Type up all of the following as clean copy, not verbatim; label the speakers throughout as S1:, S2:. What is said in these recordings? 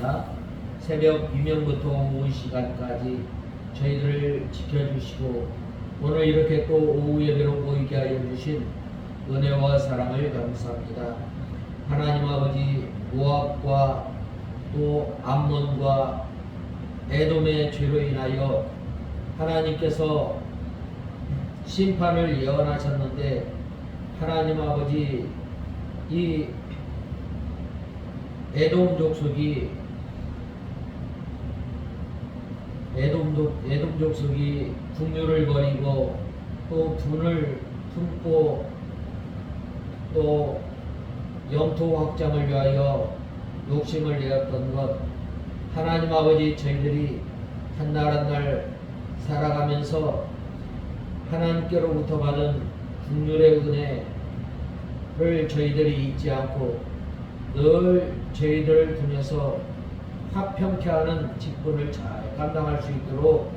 S1: 감사합니다. 새벽 비명부터 오후 시간까지 저희들을 지켜주시고 오늘 이렇게 또 오후 예배로 모이게 하여 주신 은혜와 사랑을 감사합니다. 하나님 아버지, 모압과 또 암몬과 에돔의 죄로 인하여 하나님께서 심판을 예언하셨는데 하나님 아버지, 이 에돔 족속이 국류를 버리고 또 분을 품고 또 영토 확장을 위하여 욕심을 내었던 것, 하나님 아버지, 저희들이 한 날 한 날 살아가면서 하나님께로부터 받은 국률의 은혜를 저희들이 잊지 않고 늘 저희들을 통해서 화평케 하는 직분을 잘 감당할 수 있도록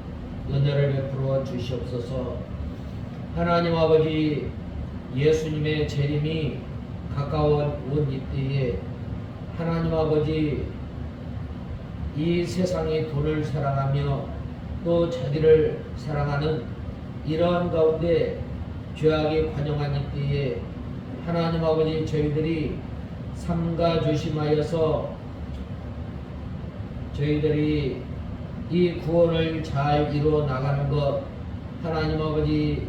S1: 은혜를 베풀어 주시옵소서. 하나님 아버지, 예수님의 재림이 가까워 온 이때에 하나님 아버지, 이 세상이 돈을 사랑하며 또 자기를 사랑하는 이러한 가운데 죄악이 관영한 이때에 하나님 아버지, 저희들이 삼가 조심하여서 저희들이 이 구원을 잘 이루어 나가는 것, 하나님 아버지,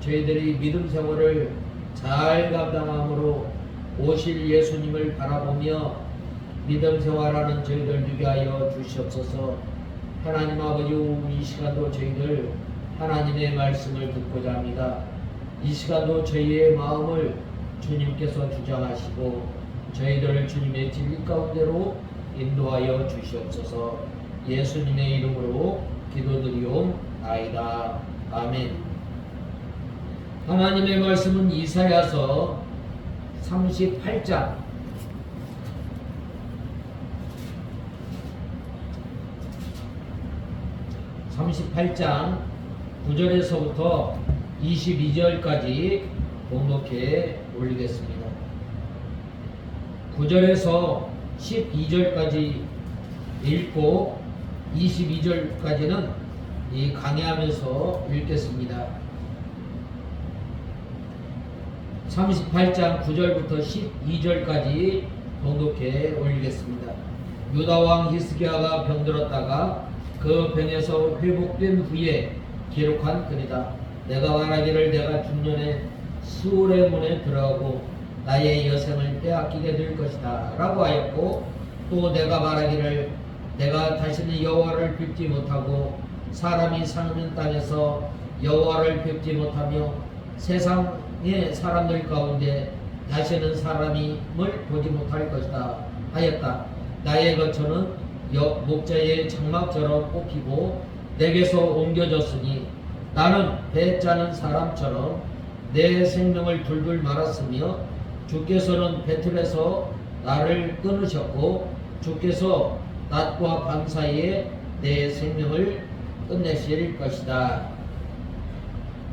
S1: 저희들이 믿음 생활을 잘 감당함으로 오실 예수님을 바라보며 믿음 생활하는 저희들 되게 하여 주시옵소서. 하나님 아버지, 이 시간도 저희들 하나님의 말씀을 듣고자 합니다. 이 시간도 저희의 마음을 주님께서 주장하시고 저희들을 주님의 진리 가운데로 인도하여 주시옵소서. 예수님의 이름으로 기도드리옵나이다. 아멘. 하나님의 말씀은 이사야서 38장 9절에서부터 22절까지 봉독해 올리겠습니다. 9절에서 12절까지 읽고 22절까지는 강의하면서 읽겠습니다. 38장 9절부터 12절까지 봉독해 올리겠습니다. 유다왕 히스기야가 병들었다가 그 병에서 회복된 후에 기록한 글이다. 내가 말하기를 내가 중년에 수울의 문에 들어가고 나의 여생을 빼앗기게 될 것이다 라고 하였고, 또 내가 말하기를 내가 다시는 여호와를 뵙지 못하고 사람이 사는 땅에서 여호와를 뵙지 못하며 세상의 사람들 가운데 다시는 사람임을 보지 못할 것이다 하였다. 나의 거처는 목자의 장막처럼 뽑히고 내게서 옮겨졌으니 나는 배 짜는 사람처럼 내 생명을 둘둘 말았으며 주께서는 배틀에서 나를 끊으셨고 주께서 낮과 밤 사이에 내 생명을 끝내실 것이다.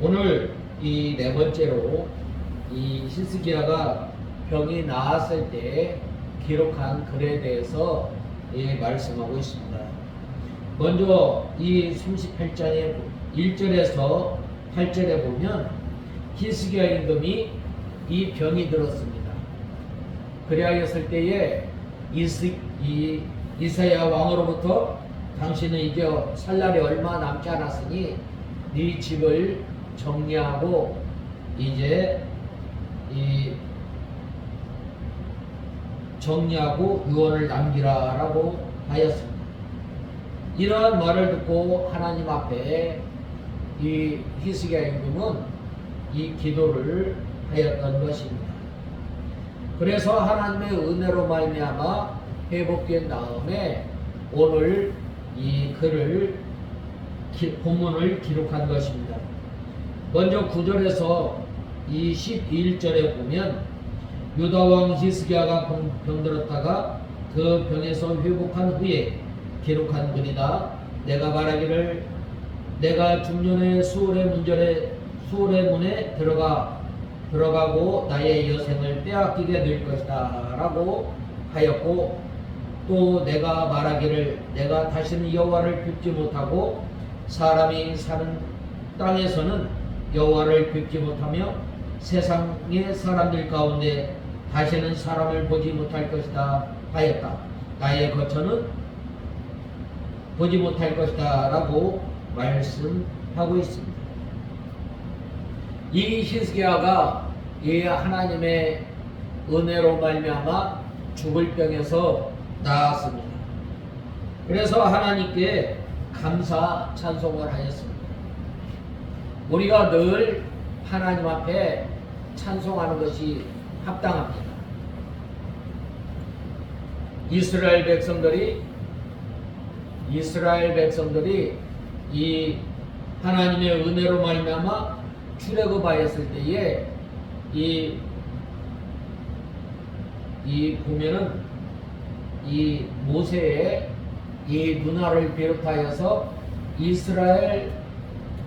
S1: 오늘 이 네 번째로 이 히스기야가 병이 나았을 때 기록한 글에 대해서 말씀하고 있습니다. 먼저 이 38장의 1절에서 8절에 보면 히스기야 임금이 이 병이 들었습니다. 그리하였을 때에 이사야 왕으로부터 당신은 이제 살 날이 얼마 남지 않았으니 네 집을 정리하고 이제 정리하고 유언을 남기라 라고 하였습니다. 이러한 말을 듣고 하나님 앞에 이 히스기야 임금은 이 기도를 하였던 것입니다. 그래서 하나님의 은혜로 말미암아 회복된 다음에 오늘 이 글을 본문을 기록한 것입니다. 먼저 9절에서 이 11절에 보면 유다왕 히스기야가 병들었다가 그 병에서 회복한 후에 기록한 글이다. 내가 말하기를 내가 중년에 수울의 문에 들어가고 나의 여생을 빼앗기게 될 것이다 라고 하였고, 또 내가 말하기를 내가 다시는 여호와를 뵙지 못하고 사람이 사는 땅에서는 여호와를 뵙지 못하며 세상의 사람들 가운데 다시는 사람을 보지 못할 것이다 하였다. 나의 거처는 보지 못할 것이다 라고 말씀하고 있습니다. 이 히스기야가 이 하나님의 은혜로 말미암아 죽을 병에서 나았습니다. 그래서 하나님께 감사 찬송을 하였습니다. 우리가 늘 하나님 앞에 찬송하는 것이 합당합니다. 이스라엘 백성들이 이 하나님의 은혜로 말미암아 출애굽하였을 때에 이 보면은 이 모세의 이 누나를 비롯하여서 이스라엘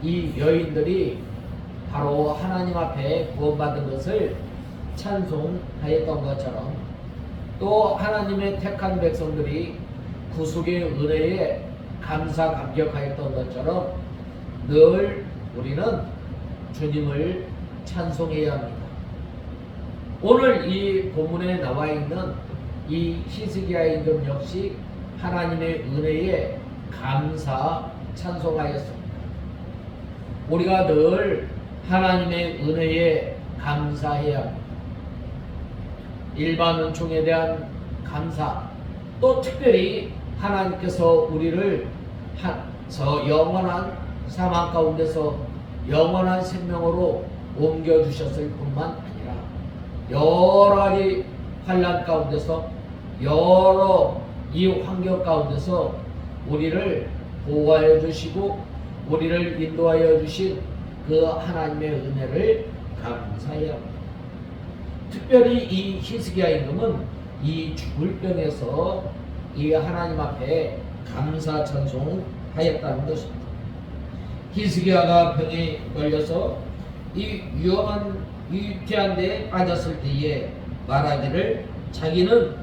S1: 이 여인들이 바로 하나님 앞에 구원받은 것을 찬송하였던 것처럼 또 하나님의 택한 백성들이 구속의 은혜에 감사 감격하였던 것처럼 늘 우리는 주님을 찬송해야 합니다. 오늘 이 본문에 나와 있는 이 히스기야의 금 역시 하나님의 은혜에 감사 찬송하였습니다. 우리가 늘 하나님의 은혜에 감사해야 합니다. 일반 은총에 대한 감사, 또 특별히 하나님께서 우리를 영원한 사망 가운데서 영원한 생명으로 옮겨주셨을 뿐만 아니라 여러 가지 환난 가운데서 여러 이 환경 가운데서 우리를 보호하여 주시고 우리를 인도하여 주신 그 하나님의 은혜를 감사해야 합니다. 특별히 이 히스기야 임금은 이 죽을 병에서 이 하나님 앞에 감사 찬송하였다는 것입니다. 히스기야가 병에 걸려서 이 위험한 위태한 데에 빠졌을 때에 말하기를 자기는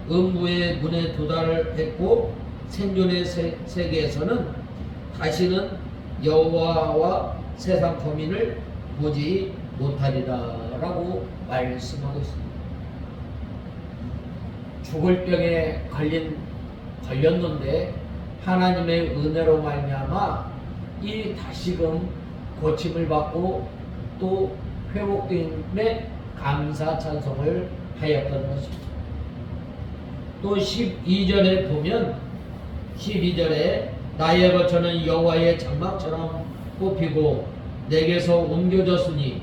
S1: 음부의 문에 도달했고 생존의 세계에서는 다시는 여호와와 세상 범인을 보지 못하리라 라고 말씀하고 있습니다. 죽을 병에 걸렸는데 하나님의 은혜로 말미암아 이 다시금 고침을 받고 또 회복됨에 감사 찬송을 하였던 것입니다. 또 12절에 보면 12절에 나의 거처는 여호와의 장막처럼 뽑히고 내게서 옮겨졌으니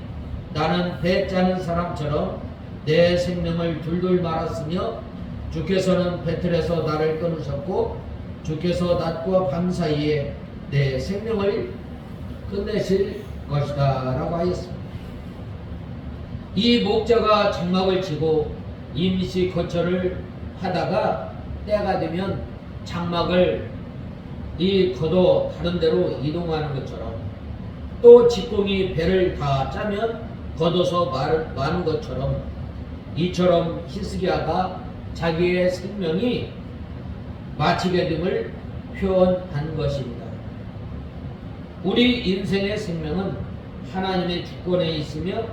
S1: 나는 배 짜는 사람처럼 내 생명을 둘둘 말았으며 주께서는 배틀에서 나를 끊으셨고 주께서 낮과 밤 사이에 내 생명을 끝내실 것이다 라고 하였습니다. 이 목자가 장막을 치고 임시 거처를 하다가 때가 되면 장막을 걷어 다른 데로 이동하는 것처럼 또 직공이 배를 다 짜면 걷어서 마는 것처럼 이처럼 히스기야가 자기의 생명이 마치게 됨을 표현한 것입니다. 우리 인생의 생명은 하나님의 주권에 있으며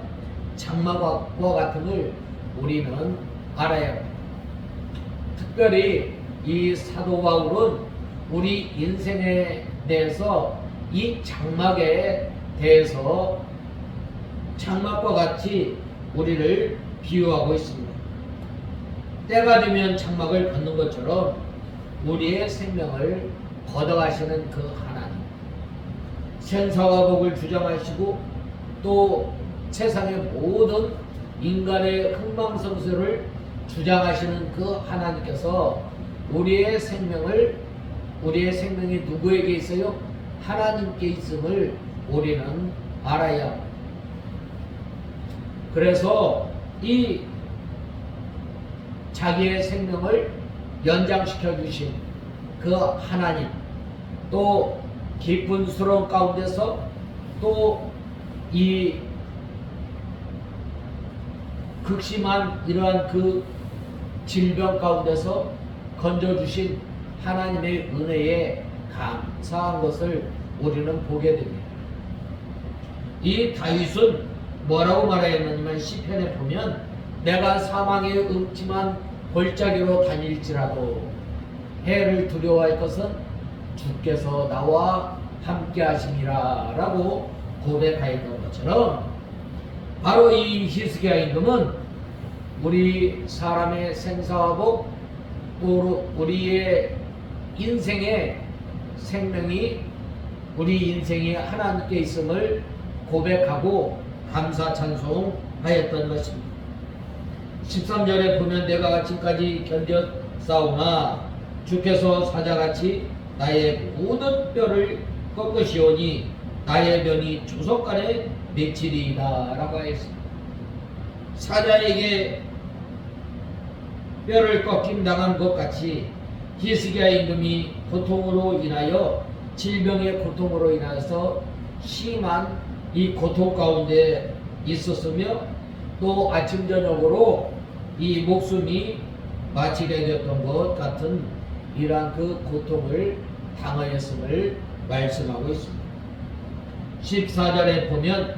S1: 장막과 같음을 우리는 알아야 합니다. 특별히 이 사도 바울은 우리 인생에 대해서 이 장막에 대해서 장막과 같이 우리를 비유하고 있습니다. 때가 되면 장막을 걷는 것처럼 우리의 생명을 걷어가시는 그 하나님, 생사와 복을 주장하시고 또 세상의 모든 인간의 흥망성쇠를 주장하시는 그 하나님께서 우리의 생명이 누구에게 있어요? 하나님께 있음을 우리는 알아야 합니다. 그래서 이 자기의 생명을 연장시켜 주신 그 하나님, 또 깊은 수렁 가운데서 또 이 극심한 이러한 그 질병 가운데서 건져주신 하나님의 은혜에 감사한 것을 우리는 보게 됩니다. 이 다윗은 뭐라고 말하였느냐면 시편에 보면 내가 사망의 음침한 골짜기로 다닐지라도 해를 두려워할 것은 주께서 나와 함께 하심이라 라고 고백하였던 것처럼 바로 이 히스기야 임금은 우리 사람의 생사와 복 또 우리의 인생의 생명이 우리 인생이 하나님께 있음을 고백하고 감사 찬송하였던 것입니다. 13절에 보면 내가 지금까지 견뎠사오나 주께서 사자같이 나의 모든 뼈를 꺾으시오니 나의 면이 조석간에 맺히리이다 라고 하였습니다. 사자에게 뼈를 꺾임 당한 것 같이 히스기야 임금이 고통으로 인하여 질병의 고통으로 인해서 심한 이 고통 가운데 있었으며 또 아침 저녁으로 이 목숨이 마치게 되었던 것 같은 이러한 그 고통을 당하였음을 말씀하고 있습니다. 14절에 보면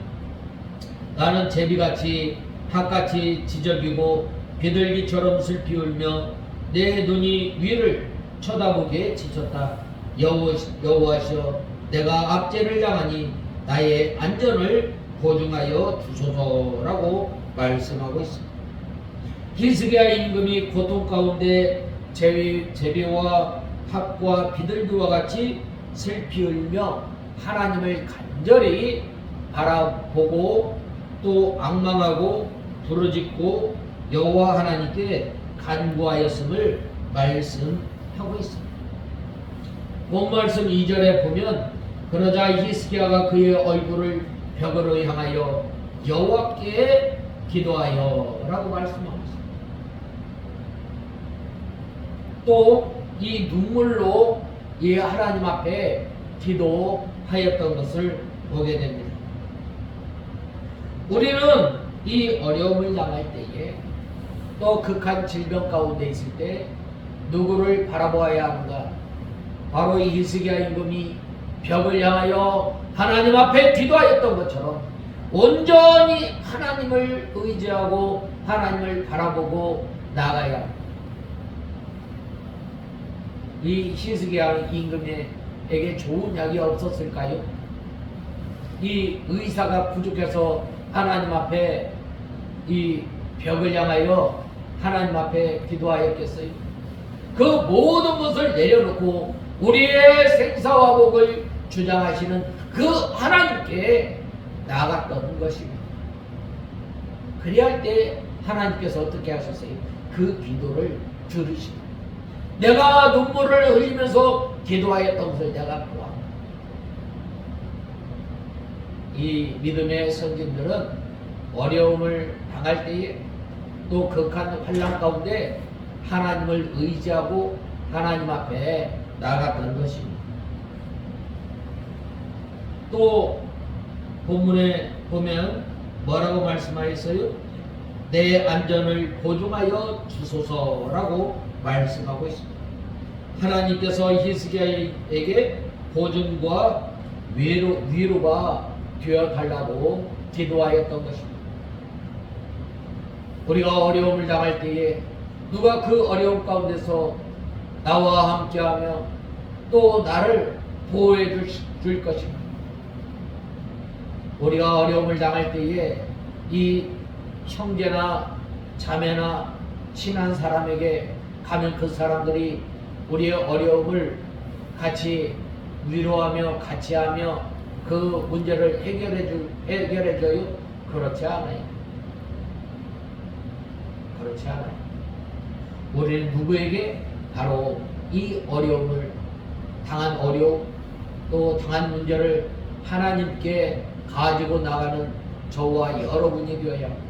S1: 나는 제비같이 닭같이 지저귀고 비둘기처럼 슬피 울며 내 눈이 위를 쳐다보기에 지쳤다. 여호와시여 내가 압제를 당하니 나의 안전을 보증하여 주소서라고 말씀하고 있습니다. 히스기야 임금이 고통 가운데 제비와 닭과 비둘기와 같이 슬피 울며 하나님을 간절히 바라보고 또 앙망하고 부르짖고 여호와 하나님께 간구하였음을 말씀하고 있습니다. 본 말씀 2절에 보면 그러자 히스기야가 그의 얼굴을 벽으로 향하여 여호와께 기도하여 라고 말씀하고 있습니다. 또 이 눈물로 이 하나님 앞에 기도하였던 것을 보게 됩니다. 우리는 이 어려움을 당할 때에 또 극한 질병 가운데 있을 때 누구를 바라보아야 하는가? 바로 이 히스기야 임금이 벽을 향하여 하나님 앞에 기도하였던 것처럼 온전히 하나님을 의지하고 하나님을 바라보고 나아가야 합니다. 이 히스기야 임금에게 좋은 약이 없었을까요? 이 의사가 부족해서 하나님 앞에 이 벽을 향하여 하나님 앞에 기도하였겠어요? 그 모든 것을 내려놓고 우리의 생사와 복을 주장하시는 그 하나님께 나아갔던 것입니다. 그리할 때 하나님께서 어떻게 하셨어요? 그 기도를 들으십니다. 내가 눈물을 흘리면서 기도하였던 것을 내가 보았다. 이 믿음의 선진들은 어려움을 당할 때에 또 극한 환난 가운데 하나님을 의지하고 하나님 앞에 나아갔던 것입니다. 또 본문에 보면 뭐라고 말씀하였어요? 내 안전을 보증하여 주소서라고 말씀하고 있습니다. 하나님께서 히스기야에게 보증과 위로가 되어달라고 기도하였던 것입니다. 우리가 어려움을 당할 때에 누가 그 어려움 가운데서 나와 함께하며 또 나를 보호해 줄 것입니다. 우리가 어려움을 당할 때에 이 형제나 자매나 친한 사람에게 가면 그 사람들이 우리의 어려움을 같이 위로하며 같이 하며 그 문제를 해결해줘요? 그렇지 않아요. 그렇지 않아요. 우리는 누구에게? 바로 이 어려움을 당한 어려움 또 당한 문제를 하나님께 가지고 나가는 저와 여러분이 되어야 합니다.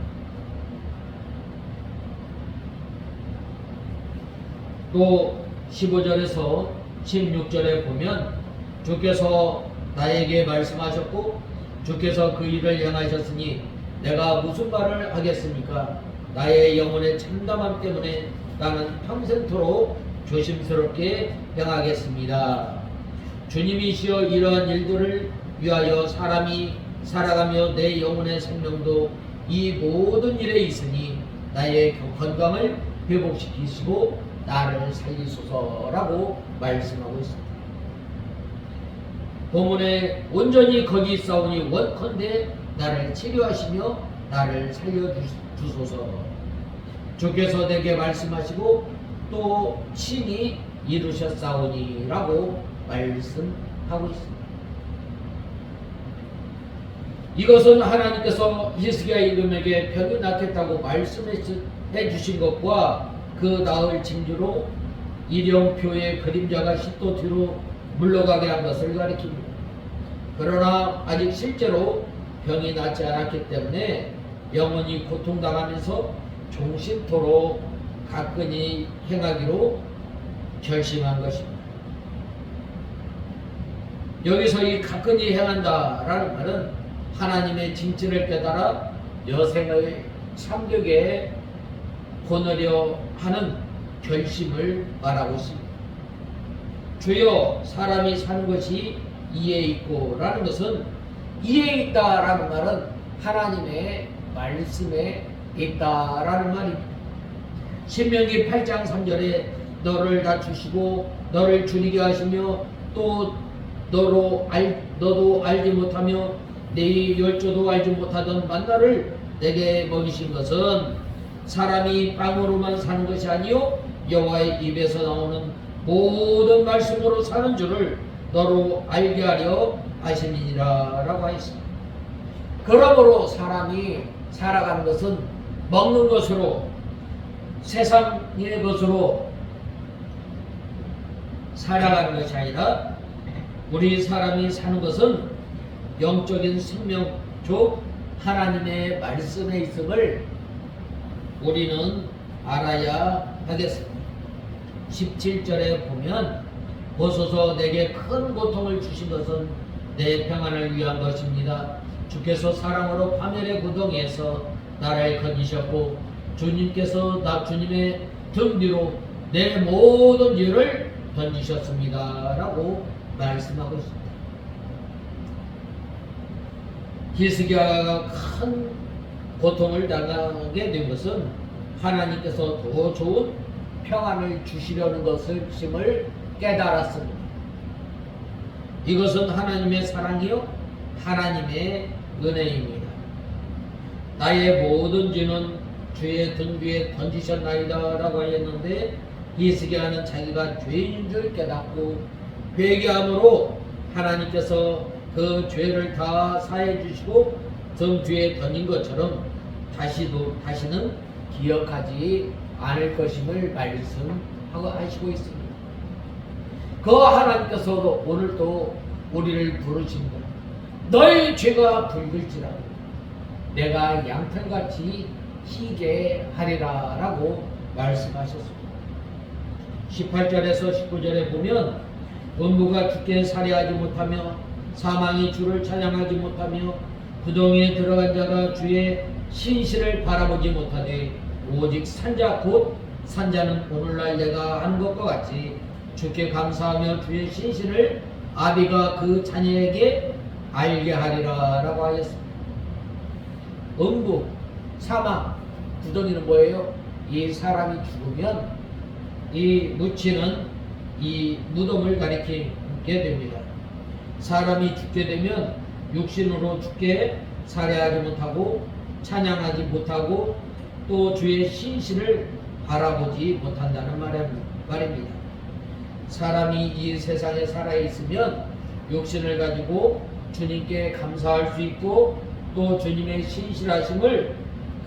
S1: 또 15절에서 16절에 보면 주께서 나에게 말씀하셨고 주께서 그 일을 행하셨으니 내가 무슨 말을 하겠습니까? 나의 영혼의 참담함 때문에 나는 평생토록 조심스럽게 행하겠습니다. 주님이시여 이러한 일들을 위하여 사람이 살아가며 내 영혼의 생명도 이 모든 일에 있으니 나의 건강을 회복시키시고 나를 살리소서라고 말씀하고 있습니다. 본문에 온전히 거기 있사오니 원컨대 나를 치료하시며 나를 살려주소서. 주께서 내게 말씀하시고 또 친히 이루셨사오니 라고 말씀하고 있습니다. 이것은 하나님께서 히스기야 임금에게 병이 낫겠다고 말씀해 주신 것과 그 나을 징조로 일령표의 그림자가 10도 뒤로 물러가게 한 것을 가리킵니다. 그러나 아직 실제로 병이 낫지 않았기 때문에 영원히 고통당하면서 종신토록 가끈히 행하기로 결심한 것입니다. 여기서 이 가끈히 행한다라는 말은 하나님의 징치를 깨달아 여생의 참격에 거느려 하는 결심을 말하고 있습니다. 주여 사람이 사는 것이 이에 있고 라는 것은 이에 있다라는 말은 하나님의 말씀에 있다라는 말입니다. 신명기 8장 3절에 너를 낮추시고 너를 줄이게 하시며 또 너도 알지 못하며 네 열조도 알지 못하던 만나를 내게 먹이신 것은 사람이 빵으로만 사는 것이 아니요 여호와의 입에서 나오는 모든 말씀으로 사는 줄을 너로 알게 하려 하심이니라 라고 하였습니다. 그러므로 사람이 살아가는 것은 먹는 것으로 세상의 것으로 살아가는 것이 아니라 우리 사람이 사는 것은 영적인 생명 즉 하나님의 말씀에 있음을 우리는 알아야 하겠습니다. 17절에 보면 보소서 내게 큰 고통을 주신 것은 내 평안을 위한 것입니다. 주께서 사랑으로 파멸의 구덩이에서 나를 건지셨고 주님께서 주님의 등 뒤로 내 모든 죄를 던지셨습니다 라고 말씀하고 있습니다. 히스기야가 큰 고통을 당하게 된 것은 하나님께서 더 좋은 평안을 주시려는 것임을 깨달았습니다. 이것은 하나님의 사랑이요 하나님의 은혜입니다. 나의 모든 죄는 주의 등 뒤에 던지셨나이다 라고 하였는데 히스기야는 자기가 죄인인 줄 깨닫고 회개함으로 하나님께서 그 죄를 다 사해 주시고 등 뒤에 던진 것처럼 다시는 기억하지 않을 것임을 말씀하고 하시고 있습니다. 그 하나님께서 오늘도 우리를 부르십니다. 너의 죄가 붉을지라도 내가 양털같이 희게 하리라 라고 말씀하셨습니다. 18절에서 19절에 보면 음부가 주께 살해하지 못하며 사망이 주를 찬양하지 못하며 구덩이에 들어간 자가 주의 신실을 바라보지 못하되 오직 산자 곧 산자는 오늘날 내가 한 것과 같이 주께 감사하며 주의 신실을 아비가 그 자녀에게 알게 하리라 라고 하였습니다. 음부, 사망, 구덩이는 뭐예요? 이 사람이 죽으면 이 묻히는 이 무덤을 가리키게 됩니다. 사람이 죽게 되면 육신으로 죽게 살해하지 못하고 찬양하지 못하고 또 주의 신실을 바라보지 못한다는 말입니다. 사람이 이 세상에 살아있으면 육신을 가지고 주님께 감사할 수 있고 또 주님의 신실하심을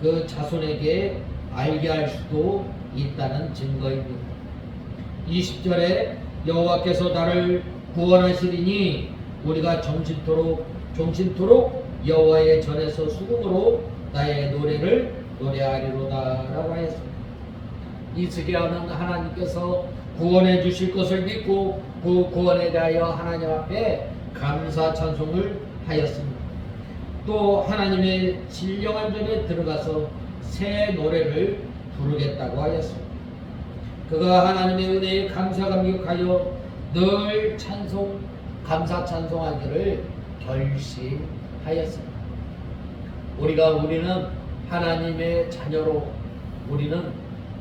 S1: 그 자손에게 알게 할 수도 있다는 증거입니다. 20절에 여호와께서 나를 구원하시리니 우리가 종신토록 여호와의 전에서 수금으로 나의 노래를 노래하리로다 라고 하였습니다. 히스기야는 하나님께서 구원해 주실 것을 믿고 그 구원에 대하여 하나님 앞에 감사 찬송을 하였습니다. 또 하나님의 신령한 전에 들어가서 새 노래를 부르겠다고 하였습니다. 그가 하나님의 은혜에 감사 감격하여 늘 감사 찬송하기를 결심하였습니다. 우리는 하나님의 자녀로 우리는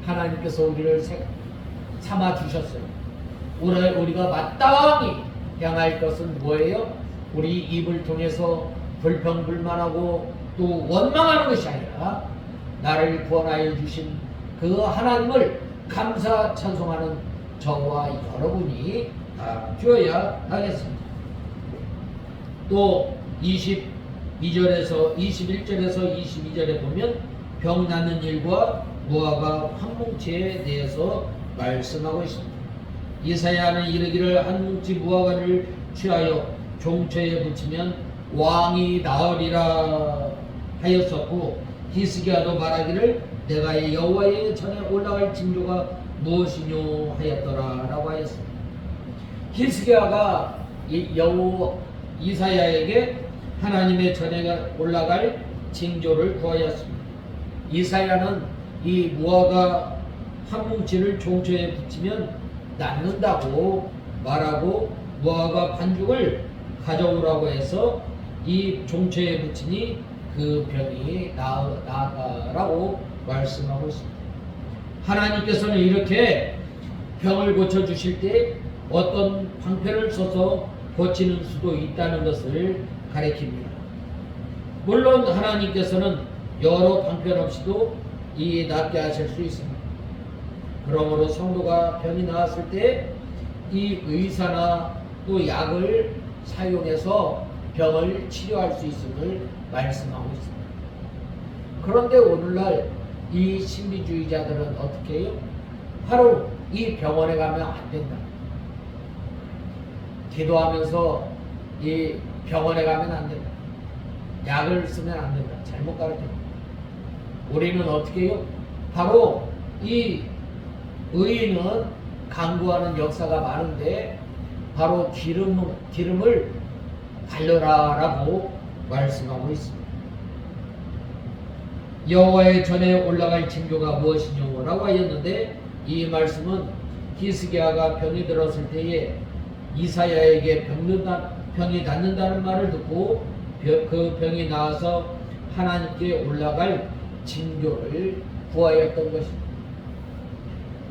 S1: 하나님께서 우리를 삼아 주셨어요. 우리가 마땅히 향할 것은 뭐예요? 우리 입을 통해서 불평불만하고 또 원망하는 것이 아니라 나를 구원하여 주신 그 하나님을 감사 찬송하는 저와 여러분이 되어야 하겠습니다. 또 21절에서 22절에 보면 병 낫는 일과 무화과 황뭉치에 대해서 말씀하고 있습니다. 이사야는 이르기를 한 뭉치 무화과를 취하여 종처에 붙이면 왕이 나으리라 하였었고, 히스기야도 말하기를 내가 여호와의 전에 올라갈 징조가 무엇이뇨 하였더라라고 하였습니다. 히스기야가 이사야에게 하나님의 전에 올라갈 징조를 구하였습니다. 이사야는 이 무화과 한 뭉치를 종처에 붙이면 낫는다고 말하고 무화과 반죽을 가져오라고 해서 이 종처에 붙이니 그 병이 나았다라고 말씀하고 있습니다. 하나님께서는 이렇게 병을 고쳐주실 때 어떤 방편을 써서 고치는 수도 있다는 것을 가리킵니다. 물론 하나님께서는 여러 방편 없이도 낫게 하실 수 있습니다. 그러므로 성도가 병이 나았을 때 이 의사나 또 약을 사용해서 병을 치료할 수 있음을 말씀하고 있습니다. 그런데 오늘날 이 신비주의자들은 어떻게 해요? 바로 이 병원에 가면 안 된다. 기도하면서 이 병원에 가면 안 된다. 약을 쓰면 안 된다. 잘못 가르쳐요. 우리는 어떻게 해요? 바로 이 의인은 강구하는 역사가 많은데 바로 기름을 발려라라고 말씀하고 있습니다. 여호와의 전에 올라갈 징조가 무엇이냐고 하였는데, 이 말씀은 히스기야가 병이 들었을 때에 이사야에게 병이 낫는다는 말을 듣고 그 병이 나아서 하나님께 올라갈 징조를 구하였던 것입니다.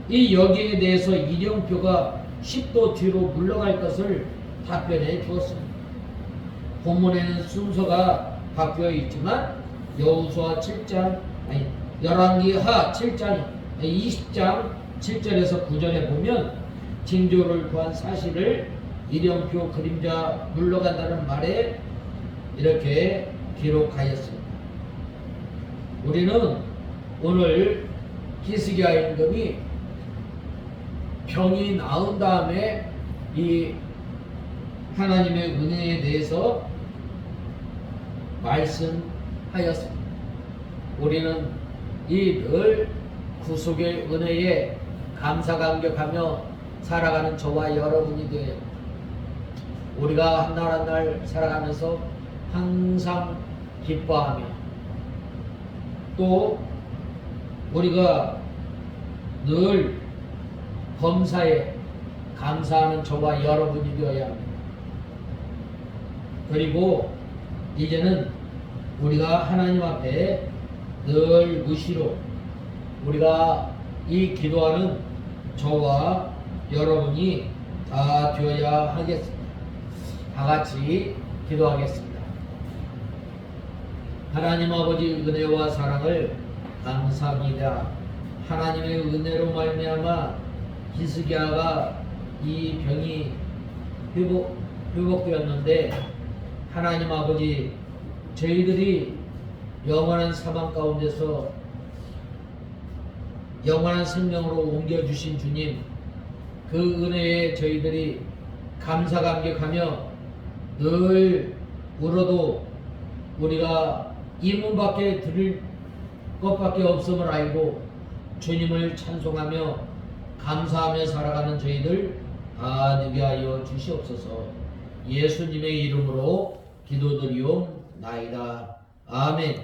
S1: 여기에 대해서 이령표가 10도 뒤로 물러갈 것을 답변해 주었습니다. 본문에는 순서가 바뀌어 있지만 열왕기하 7장 20장 7절에서 9절에 보면 징조를 구한 사실을 이령표 그림자 물러간다는 말에 이렇게 기록하였습니다. 우리는 오늘 히스기야 임금이 병이 나은 다음에 이 하나님의 은혜에 대해서 말씀하였습니다. 우리는 늘 구속의 은혜에 감사 감격하며 살아가는 저와 여러분이 되어요. 우리가 한 날 한 날 살아가면서 항상 기뻐하며 또 우리가 늘 범사에 감사하는 저와 여러분이 되어야 합니다. 그리고 이제는 우리가 하나님 앞에 늘 무시로 우리가 이 기도하는 저와 여러분이 다 되어야 하겠습니다. 다 같이 기도하겠습니다. 하나님 아버지 은혜와 사랑을 감사합니다. 하나님의 은혜로 말미암아 히스기야가 이 병이 회복되었는데, 하나님 아버지 저희들이 영원한 사망 가운데서 영원한 생명으로 옮겨주신 주님, 그 은혜에 저희들이 감사 감격하며 늘 울어도 우리가 이 문 밖에 들을 것밖에 없음을 알고 주님을 찬송하며 감사하며 살아가는 저희들 다 되게 하여 주시옵소서. 예수님의 이름으로 기도드리옵나이다. 아멘.